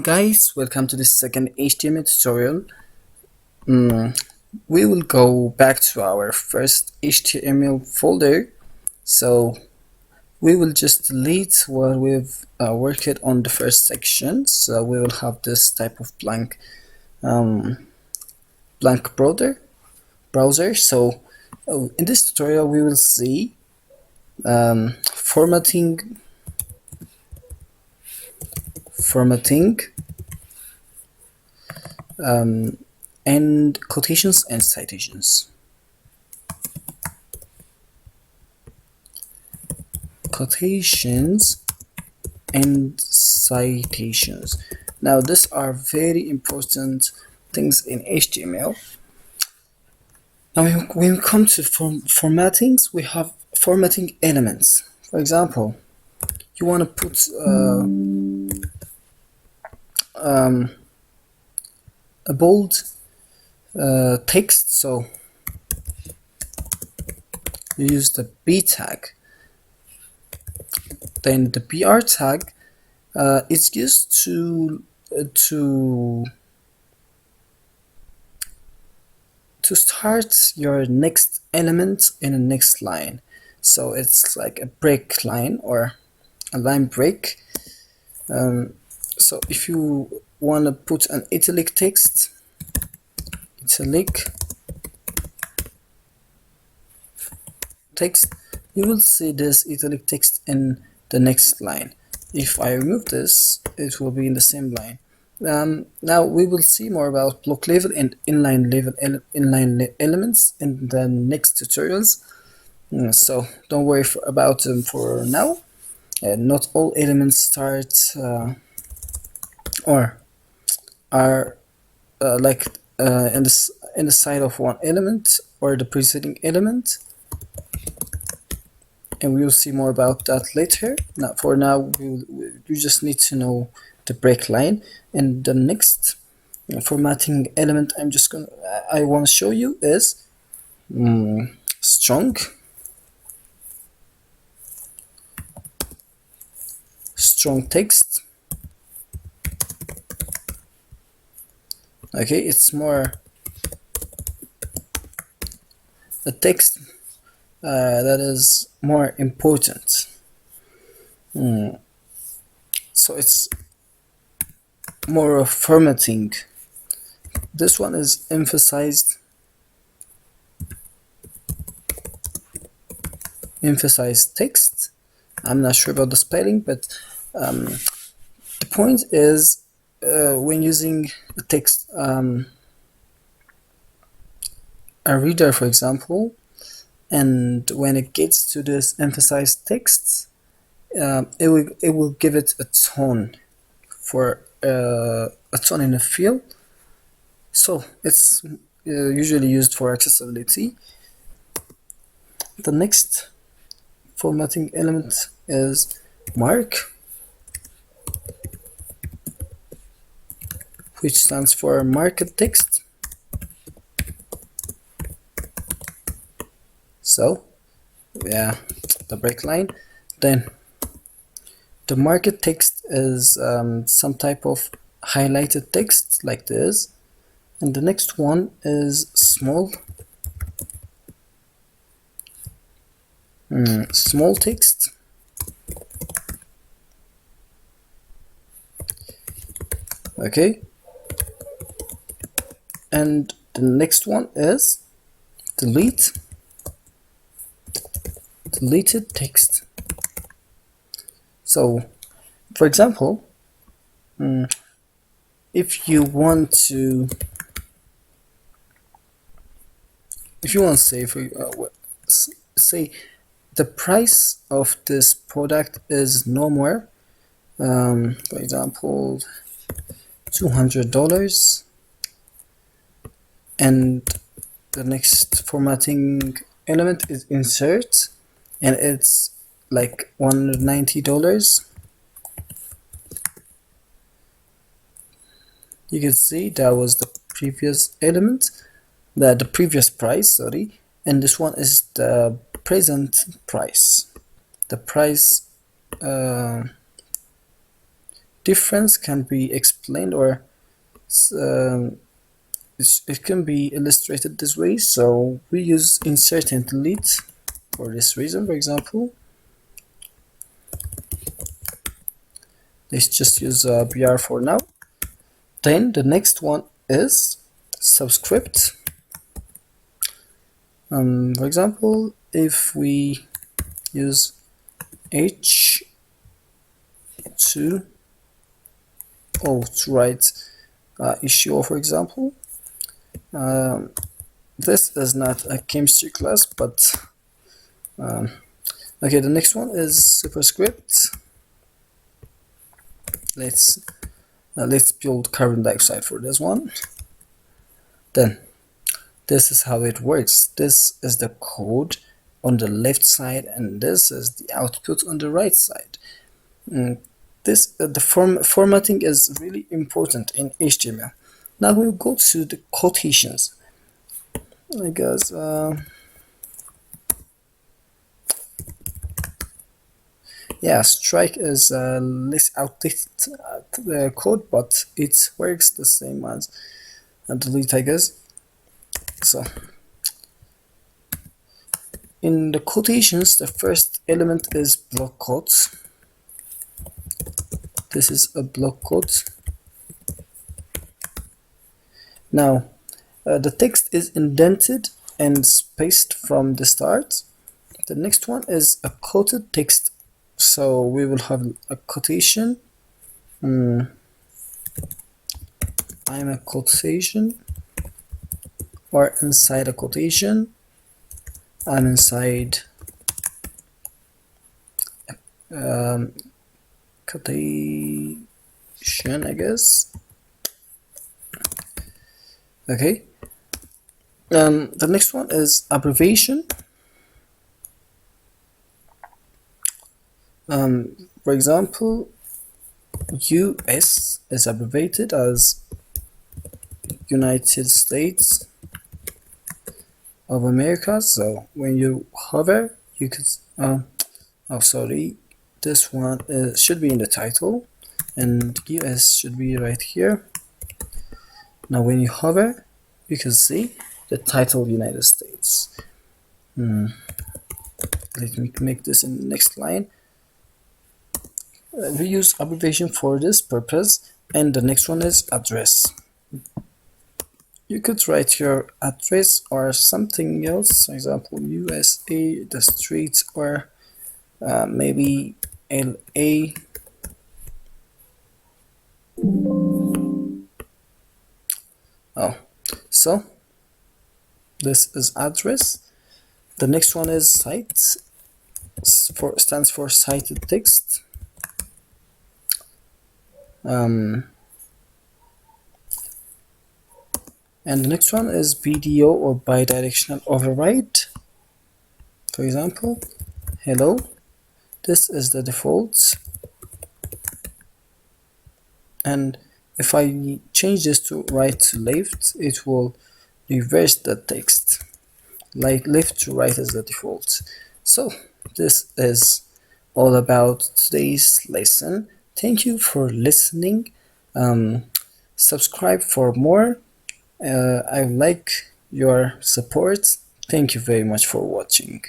Guys, welcome to this second HTML tutorial. We will go back to our first HTML folder. So we will just delete what we've worked on the first section. So we will have this type of blank browser. So in this tutorial we will see formatting and quotations and citations. Quotations and citations. Now these are very important things in HTML. Now when we come to formattings, we have formatting elements. For example, you want to put a bold text, so you use the B tag. Then the BR tag is used to start your next element in the next line. So it's like a break line or a line break. So if you want to put an italic text, you will see this italic text in the next line. If I remove this, it will be in the same line. Now we will see more about block level and inline elements in the next tutorials. So don't worry about them for now. Not all elements start or are like in the side of one element or the preceding element, and we will see more about that later. Now, for now, you just need to know the break line. And the next formatting element I want to show you is strong text. Okay, it's more a text that is more important. So it's more of formatting. This one is emphasized text. I'm not sure about the spelling, but the point is when using a text, a reader, for example, and when it gets to this emphasized text, it will give it a tone for a tone in a field. So it's usually used for accessibility. The next formatting element is mark, which stands for marked text. So yeah, the break line. Then the marked text is some type of highlighted text like this, and the next one is small text. Okay, and the next one is deleted text. So for example, if you want to say the price of this product is no more, for example, $200, and the next formatting element is insert, and it's like $190. You can see that was the previous element, the previous price, sorry, and this one is the present price. The price difference can be explained, or um, it can be illustrated this way. So we use insert and delete for this reason. For example, let's just use BR for now. Then the next one is subscript. For example, if we use H to write issue, for example, this is not a chemistry class, but okay, the next one is superscript. Let's build carbon dioxide for this one. Then this is how it works. This is the code on the left side, and this is the output on the right side. The formatting is really important in HTML. Now we'll go to the quotations. I guess yeah, strike is less outdated code, but it works the same as delete, I guess. So in the quotations, the first element is block quotes. This is a block quote. Now the text is indented and spaced from the start. The next one is a quoted text. So we will have a quotation. I'm a quotation, or inside a quotation. I'm inside quotation, I guess. Okay. The next one is abbreviation. For example, US is abbreviated as United States of America. So when you hover, you could this one should be in the title, and US should be right here. Now when you hover, you can see the title United States. Let me make this in the next line. We use abbreviation for this purpose. And the next one is address. You could write your address or something else, for example USA, the street, or maybe LA. So this is address. The next one is cite. Stands for cited text. And the next one is BDO, or Bi-Directional Override. For example, hello. This is the default. And if I change this to right to left, it will reverse the text. Like left to right is the default. So this is all about today's lesson. Thank you for listening. Subscribe for more. I like your support. Thank you very much for watching.